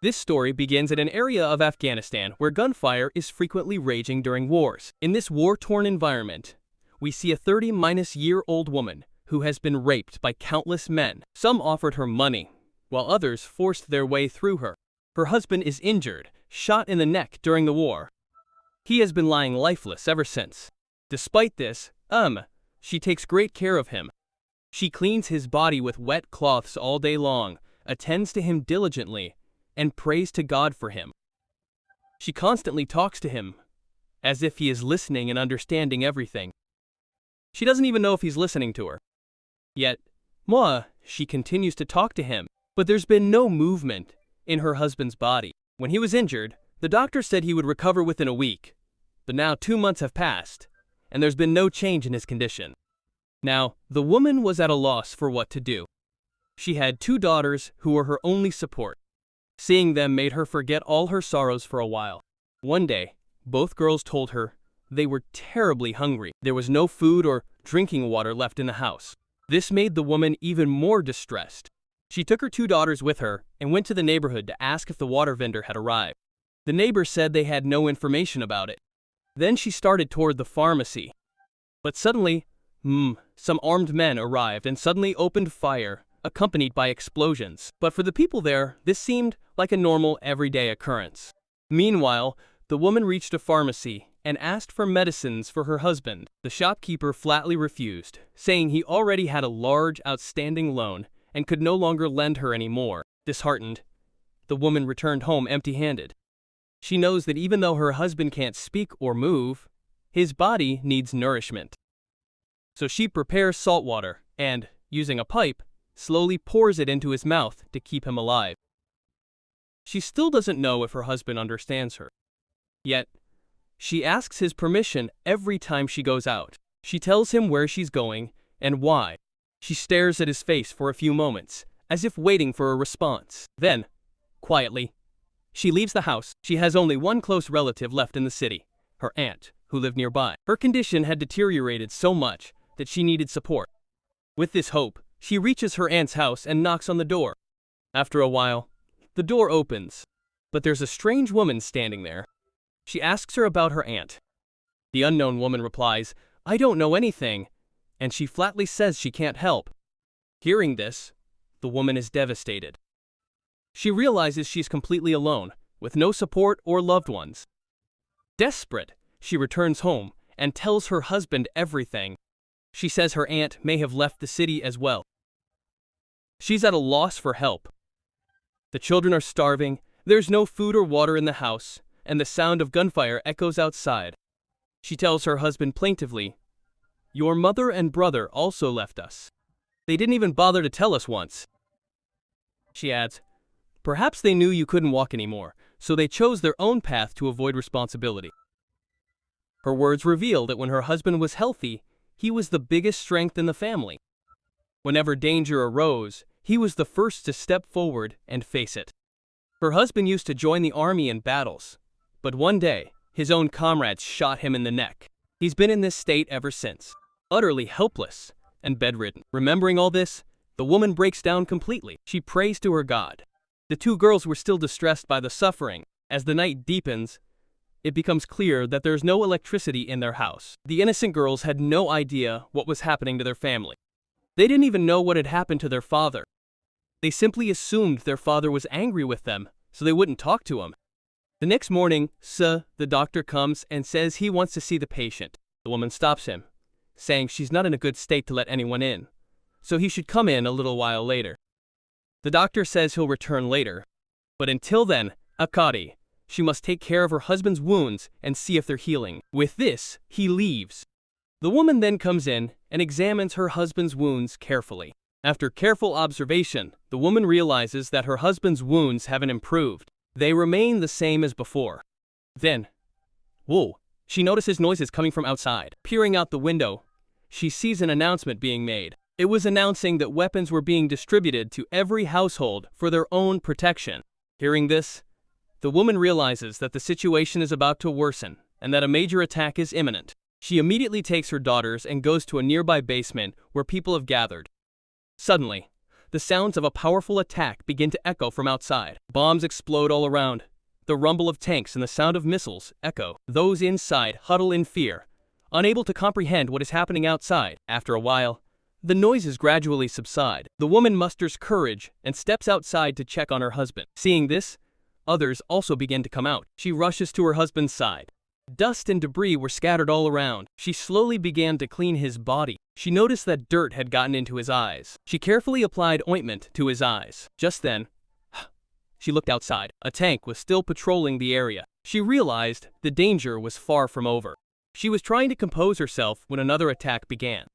This story begins in an area of Afghanistan where gunfire is frequently raging during wars. In this war-torn environment, we see a 30-year-old woman who has been raped by countless men. Some offered her money, while others forced their way through her. Her husband is injured, shot in the neck during the war. He has been lying lifeless ever since. Despite this, she takes great care of him. She cleans his body with wet cloths all day long, attends to him diligently, and prays to God for him. She constantly talks to him, as if he is listening and understanding everything. She doesn't even know if he's listening to her. Yet, she continues to talk to him, but there's been no movement in her husband's body. When he was injured, the doctor said he would recover within a week, but now 2 months have passed, and there's been no change in his condition. Now, the woman was at a loss for what to do. She had 2 daughters who were her only support. Seeing them made her forget all her sorrows for a while. One day, both girls told her they were terribly hungry. There was no food or drinking water left in the house. This made the woman even more distressed. She took her 2 daughters with her and went to the neighborhood to ask if the water vendor had arrived. The neighbors said they had no information about it. Then she started toward the pharmacy. But suddenly, some armed men arrived and suddenly opened fire, accompanied by explosions. But for the people there, this seemed like a normal, everyday occurrence. Meanwhile, the woman reached a pharmacy and asked for medicines for her husband. The shopkeeper flatly refused, saying he already had a large, outstanding loan and could no longer lend her any more. Disheartened, the woman returned home empty-handed. She knows that even though her husband can't speak or move, his body needs nourishment. So she prepares salt water and, using a pipe, slowly pours it into his mouth to keep him alive. She still doesn't know if her husband understands her. Yet, she asks his permission every time she goes out. She tells him where she's going and why. She stares at his face for a few moments, as if waiting for a response. Then, quietly, she leaves the house. She has only one close relative left in the city, her aunt, who lived nearby. Her condition had deteriorated so much that she needed support. With this hope, she reaches her aunt's house and knocks on the door. After a while, the door opens, but there's a strange woman standing there. She asks her about her aunt. The unknown woman replies, "I don't know anything," and she flatly says she can't help. Hearing this, the woman is devastated. She realizes she's completely alone, with no support or loved ones. Desperate, she returns home and tells her husband everything. She says her aunt may have left the city as well. She's at a loss for help. The children are starving, there's no food or water in the house, and the sound of gunfire echoes outside. She tells her husband plaintively, "Your mother and brother also left us. They didn't even bother to tell us once." She adds, "Perhaps they knew you couldn't walk anymore, so they chose their own path to avoid responsibility." Her words reveal that when her husband was healthy, he was the biggest strength in the family. Whenever danger arose, he was the first to step forward and face it. Her husband used to join the army in battles, but one day, his own comrades shot him in the neck. He's been in this state ever since, utterly helpless and bedridden. Remembering all this, the woman breaks down completely. She prays to her God. The 2 girls were still distressed by the suffering. As the night deepens, it becomes clear that there's no electricity in their house. The innocent girls had no idea what was happening to their family. They didn't even know what had happened to their father. They simply assumed their father was angry with them, so they wouldn't talk to him. The next morning, the doctor comes and says he wants to see the patient. The woman stops him, saying she's not in a good state to let anyone in, so he should come in a little while later. The doctor says he'll return later, but until then, Akari, she must take care of her husband's wounds and see if they're healing. With this, he leaves. The woman then comes in and examines her husband's wounds carefully. After careful observation, the woman realizes that her husband's wounds haven't improved. They remain the same as before. Then, she notices noises coming from outside. Peering out the window, she sees an announcement being made. It was announcing that weapons were being distributed to every household for their own protection. Hearing this, the woman realizes that the situation is about to worsen and that a major attack is imminent. She immediately takes her daughters and goes to a nearby basement where people have gathered. Suddenly, the sounds of a powerful attack begin to echo from outside. Bombs explode all around. The rumble of tanks and the sound of missiles echo. Those inside huddle in fear, unable to comprehend what is happening outside. After a while, the noises gradually subside. The woman musters courage and steps outside to check on her husband. Seeing this, others also begin to come out. She rushes to her husband's side. Dust and debris were scattered all around. She slowly began to clean his body. She noticed that dirt had gotten into his eyes. She carefully applied ointment to his eyes. Just then, she looked outside. A tank was still patrolling the area. She realized the danger was far from over. She was trying to compose herself when another attack began.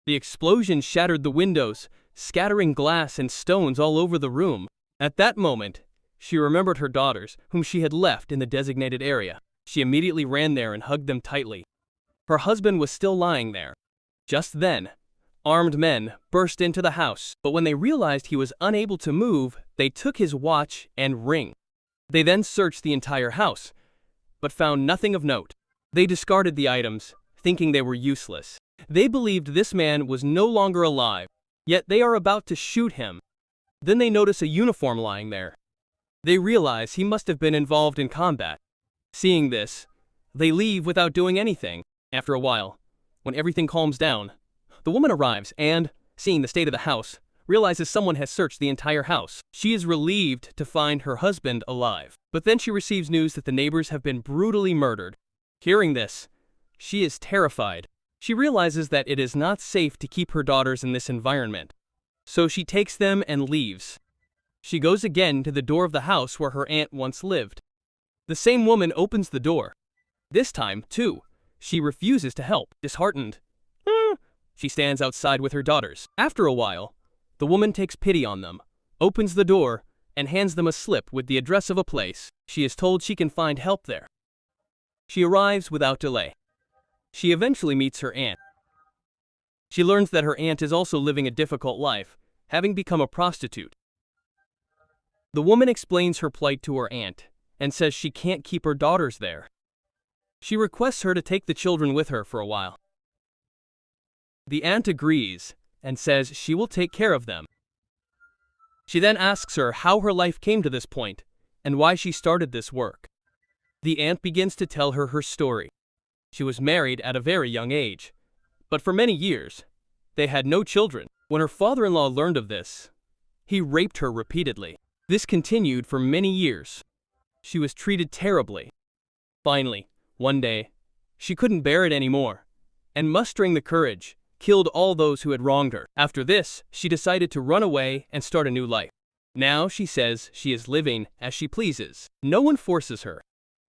The explosion shattered the windows, scattering glass and stones all over the room. At that moment, she remembered her daughters, whom she had left in the designated area. She immediately ran there and hugged them tightly. Her husband was still lying there. Just then, armed men burst into the house, but when they realized he was unable to move, they took his watch and ring. They then searched the entire house, but found nothing of note. They discarded the items, thinking they were useless. They believed this man was no longer alive, yet they are about to shoot him. Then they notice a uniform lying there. They realize he must have been involved in combat. Seeing this, they leave without doing anything. After a while, when everything calms down, the woman arrives and, seeing the state of the house, realizes someone has searched the entire house. She is relieved to find her husband alive. But then she receives news that the neighbors have been brutally murdered. Hearing this, she is terrified. She realizes that it is not safe to keep her daughters in this environment. So she takes them and leaves. She goes again to the door of the house where her aunt once lived. The same woman opens the door. This time, too, she refuses to help. Disheartened, she stands outside with her daughters. After a while, the woman takes pity on them, opens the door, and hands them a slip with the address of a place. She is told she can find help there. She arrives without delay. She eventually meets her aunt. She learns that her aunt is also living a difficult life, having become a prostitute. The woman explains her plight to her aunt and says she can't keep her daughters there. She requests her to take the children with her for a while. The aunt agrees and says she will take care of them. She then asks her how her life came to this point and why she started this work. The aunt begins to tell her story. She was married at a very young age, but for many years, they had no children. When her father-in-law learned of this, he raped her repeatedly. This continued for many years. She was treated terribly. Finally, one day, she couldn't bear it anymore, and mustering the courage, killed all those who had wronged her. After this, she decided to run away and start a new life. Now she says she is living as she pleases. No one forces her.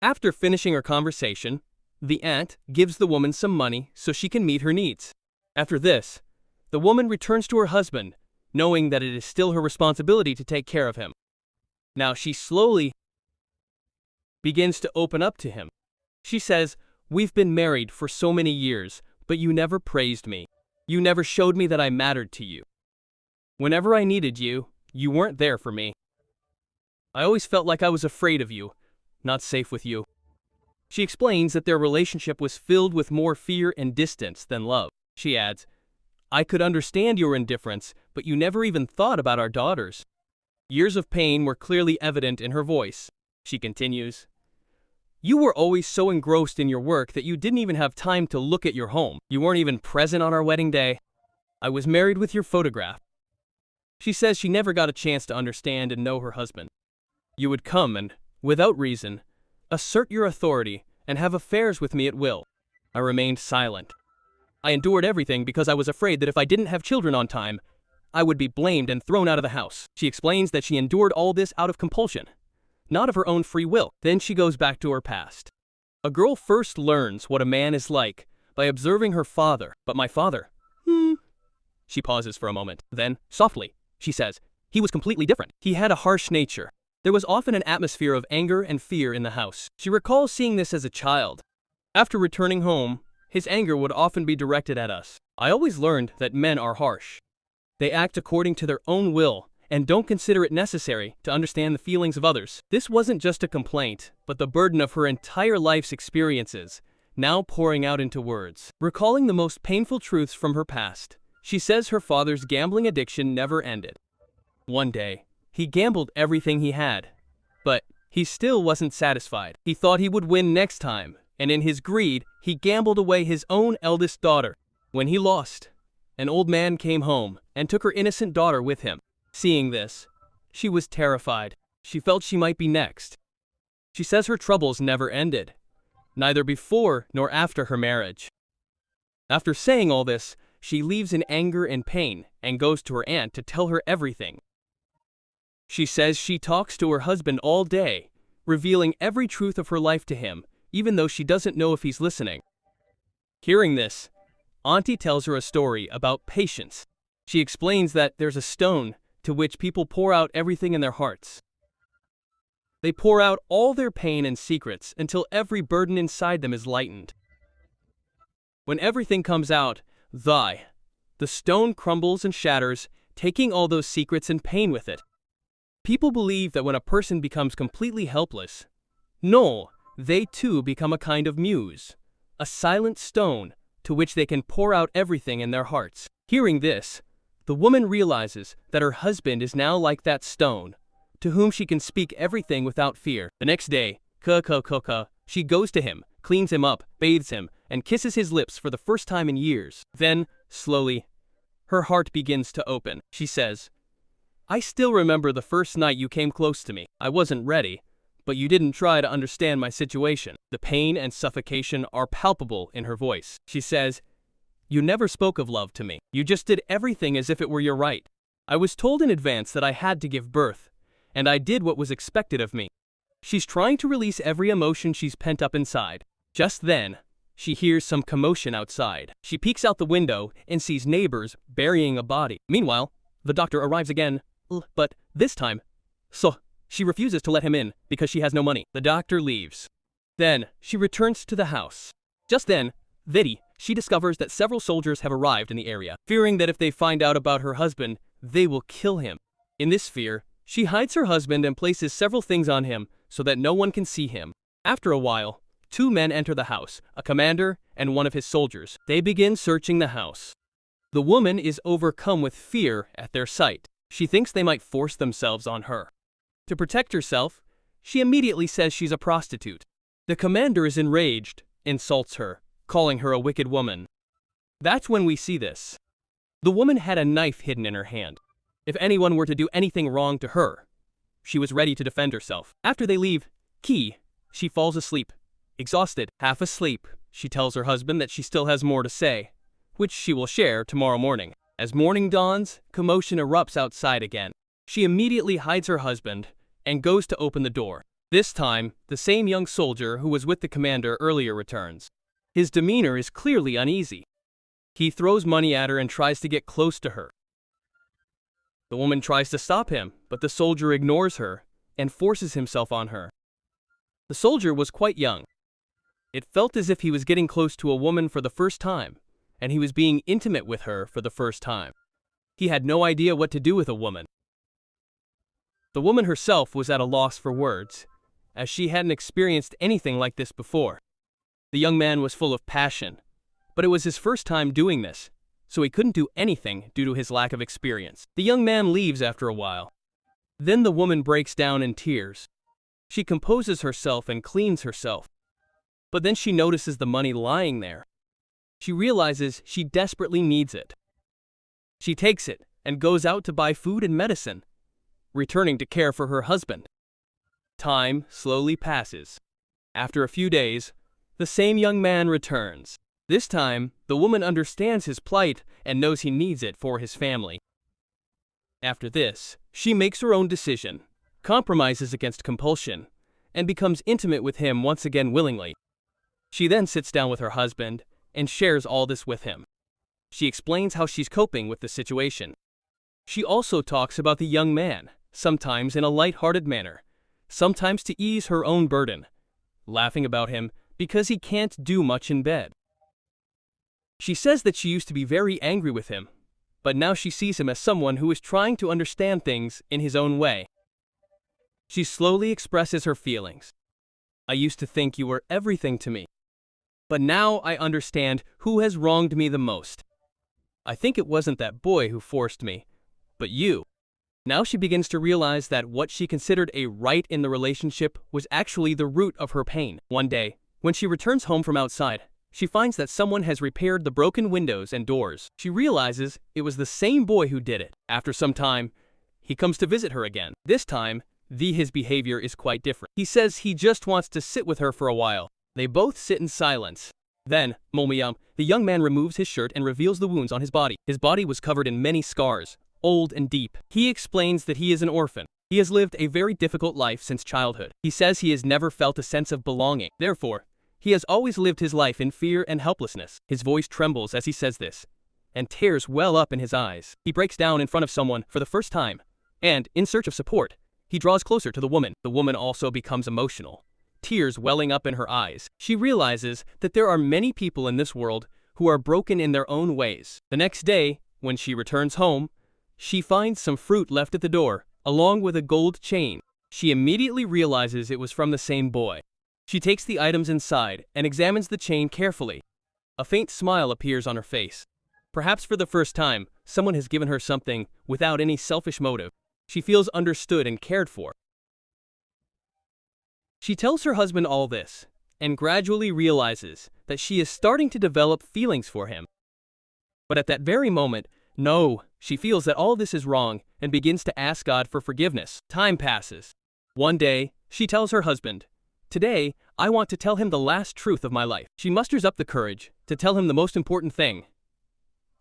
After finishing her conversation, the aunt gives the woman some money so she can meet her needs. After this, the woman returns to her husband, knowing that it is still her responsibility to take care of him. Now she slowly begins to open up to him. She says, "We've been married for so many years, but you never praised me. You never showed me that I mattered to you. Whenever I needed you, you weren't there for me. I always felt like I was afraid of you, not safe with you." She explains that their relationship was filled with more fear and distance than love. She adds, "I could understand your indifference, but you never even thought about our daughters." Years of pain were clearly evident in her voice. She continues, "You were always so engrossed in your work that you didn't even have time to look at your home. You weren't even present on our wedding day. I was married with your photograph." She says she never got a chance to understand and know her husband. "You would come and, without reason, assert your authority and have affairs with me at will. I remained silent. I endured everything because I was afraid that if I didn't have children on time, I would be blamed and thrown out of the house." She explains that she endured all this out of compulsion, not of her own free will. Then she goes back to her past. A girl first learns what a man is like by observing her father. "But my father, She pauses for a moment. Then, softly, she says, "He was completely different. He had a harsh nature. There was often an atmosphere of anger and fear in the house." She recalls seeing this as a child. After returning home, his anger would often be directed at us. "I always learned that men are harsh. They act according to their own will and don't consider it necessary to understand the feelings of others." This wasn't just a complaint, but the burden of her entire life's experiences, now pouring out into words. Recalling the most painful truths from her past, she says her father's gambling addiction never ended. One day, he gambled everything he had. But he still wasn't satisfied. He thought he would win next time, and in his greed, he gambled away his own eldest daughter. When he lost, an old man came home and took her innocent daughter with him. Seeing this, she was terrified. She felt she might be next. She says her troubles never ended, neither before nor after her marriage. After saying all this, she leaves in anger and pain and goes to her aunt to tell her everything. She says she talks to her husband all day, revealing every truth of her life to him, even though she doesn't know if he's listening. Hearing this, Auntie tells her a story about patience. She explains that there's a stone to which people pour out everything in their hearts. They pour out all their pain and secrets until every burden inside them is lightened. When everything comes out, the stone crumbles and shatters, taking all those secrets and pain with it. People believe that when a person becomes completely helpless, they too become a kind of muse, a silent stone to which they can pour out everything in their hearts. Hearing this, the woman realizes that her husband is now like that stone, to whom she can speak everything without fear. The next day, she goes to him, cleans him up, bathes him, and kisses his lips for the first time in years. Then, slowly, her heart begins to open. She says, "I still remember the first night you came close to me. I wasn't ready, but you didn't try to understand my situation." The pain and suffocation are palpable in her voice. She says, "You never spoke of love to me. You just did everything as if it were your right. I was told in advance that I had to give birth, and I did what was expected of me." She's trying to release every emotion she's pent up inside. Just then, she hears some commotion outside. She peeks out the window and sees neighbors burying a body. Meanwhile, the doctor arrives again, but this time, she refuses to let him in because she has no money. The doctor leaves. Then, she returns to the house. Just then, she discovers that several soldiers have arrived in the area, fearing that if they find out about her husband, they will kill him. In this fear, she hides her husband and places several things on him so that no one can see him. After a while, two men enter the house, a commander and one of his soldiers. They begin searching the house. The woman is overcome with fear at their sight. She thinks they might force themselves on her. To protect herself, she immediately says she's a prostitute. The commander is enraged, insults her, calling her a wicked woman. That's when we see this. The woman had a knife hidden in her hand. If anyone were to do anything wrong to her, she was ready to defend herself. After they leave, she falls asleep. Exhausted, half asleep, she tells her husband that she still has more to say, which she will share tomorrow morning. As morning dawns, commotion erupts outside again. She immediately hides her husband and goes to open the door. This time, the same young soldier who was with the commander earlier returns. His demeanor is clearly uneasy. He throws money at her and tries to get close to her. The woman tries to stop him, but the soldier ignores her and forces himself on her. The soldier was quite young. It felt as if he was getting close to a woman for the first time, and he was being intimate with her for the first time. He had no idea what to do with a woman. The woman herself was at a loss for words, as she hadn't experienced anything like this before. The young man was full of passion, but it was his first time doing this, so he couldn't do anything due to his lack of experience. The young man leaves after a while. Then the woman breaks down in tears. She composes herself and cleans herself. But then she notices the money lying there. She realizes she desperately needs it. She takes it and goes out to buy food and medicine, returning to care for her husband. Time slowly passes. After a few days, the same young man returns. This time, the woman understands his plight and knows he needs it for his family. After this, she makes her own decision, compromises against compulsion, and becomes intimate with him once again willingly. She then sits down with her husband and shares all this with him. She explains how she's coping with the situation. She also talks about the young man, sometimes in a light-hearted manner, sometimes to ease her own burden, laughing about him because he can't do much in bed. She says that she used to be very angry with him, but now she sees him as someone who is trying to understand things in his own way. She slowly expresses her feelings. "I used to think you were everything to me, but now I understand who has wronged me the most. I think it wasn't that boy who forced me, but you. Now she begins to realize that what she considered a right in the relationship was actually the root of her pain. One day, when she returns home from outside, she finds that someone has repaired the broken windows and doors. She realizes it was the same boy who did it. After some time, he comes to visit her again. This time, his behavior is quite different. He says he just wants to sit with her for a while. They both sit in silence. Then, the young man removes his shirt and reveals the wounds on his body. His body was covered in many scars, old and deep. He explains that he is an orphan. He has lived a very difficult life since childhood. He says he has never felt a sense of belonging. Therefore, he has always lived his life in fear and helplessness. His voice trembles as he says this, and tears well up in his eyes. He breaks down in front of someone for the first time, and, in search of support, he draws closer to the woman. The woman also becomes emotional, tears welling up in her eyes. She realizes that there are many people in this world who are broken in their own ways. The next day, when she returns home, she finds some fruit left at the door, along with a gold chain. She immediately realizes it was from the same boy. She takes the items inside and examines the chain carefully. A faint smile appears on her face. Perhaps for the first time, someone has given her something without any selfish motive. She feels understood and cared for. She tells her husband all this, and gradually realizes that she is starting to develop feelings for him. But at that very moment, she feels that all this is wrong and begins to ask God for forgiveness. Time passes. One day, she tells her husband, "Today, I want to tell him the last truth of my life." She musters up the courage to tell him the most important thing.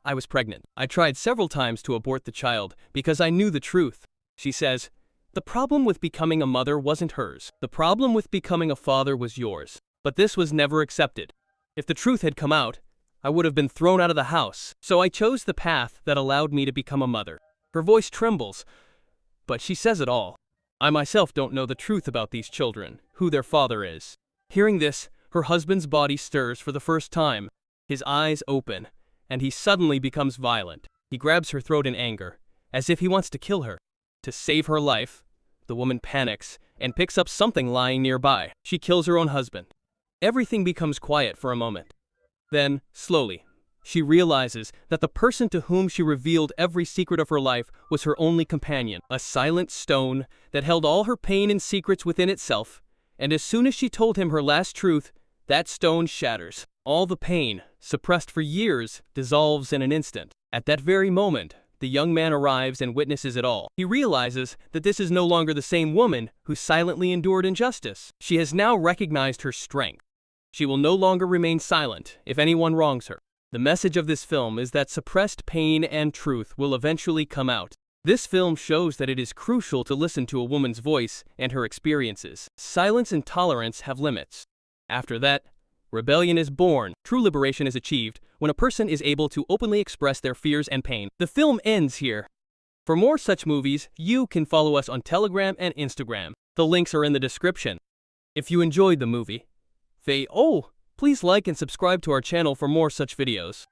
"I was pregnant. I tried several times to abort the child because I knew the truth." She says, "The problem with becoming a mother wasn't hers. The problem with becoming a father was yours. But this was never accepted. If the truth had come out, I would have been thrown out of the house. So I chose the path that allowed me to become a mother." Her voice trembles, but she says it all. "I myself don't know the truth about these children, who their father is." Hearing this, her husband's body stirs for the first time. His eyes open, and he suddenly becomes violent. He grabs her throat in anger, as if he wants to kill her. To save her life, the woman panics and picks up something lying nearby. She kills her own husband. Everything becomes quiet for a moment. Then, slowly, she realizes that the person to whom she revealed every secret of her life was her only companion, a silent stone that held all her pain and secrets within itself. And as soon as she told him her last truth, that stone shatters. All the pain, suppressed for years, dissolves in an instant. At that very moment, the young man arrives and witnesses it all. He realizes that this is no longer the same woman who silently endured injustice. She has now recognized her strength. She will no longer remain silent if anyone wrongs her. The message of this film is that suppressed pain and truth will eventually come out. This film shows that it is crucial to listen to a woman's voice and her experiences. Silence and tolerance have limits. After that, rebellion is born. True liberation is achieved when a person is able to openly express their fears and pain. The film ends here. For more such movies, you can follow us on Telegram and Instagram. The links are in the description. If you enjoyed the movie, please like and subscribe to our channel for more such videos.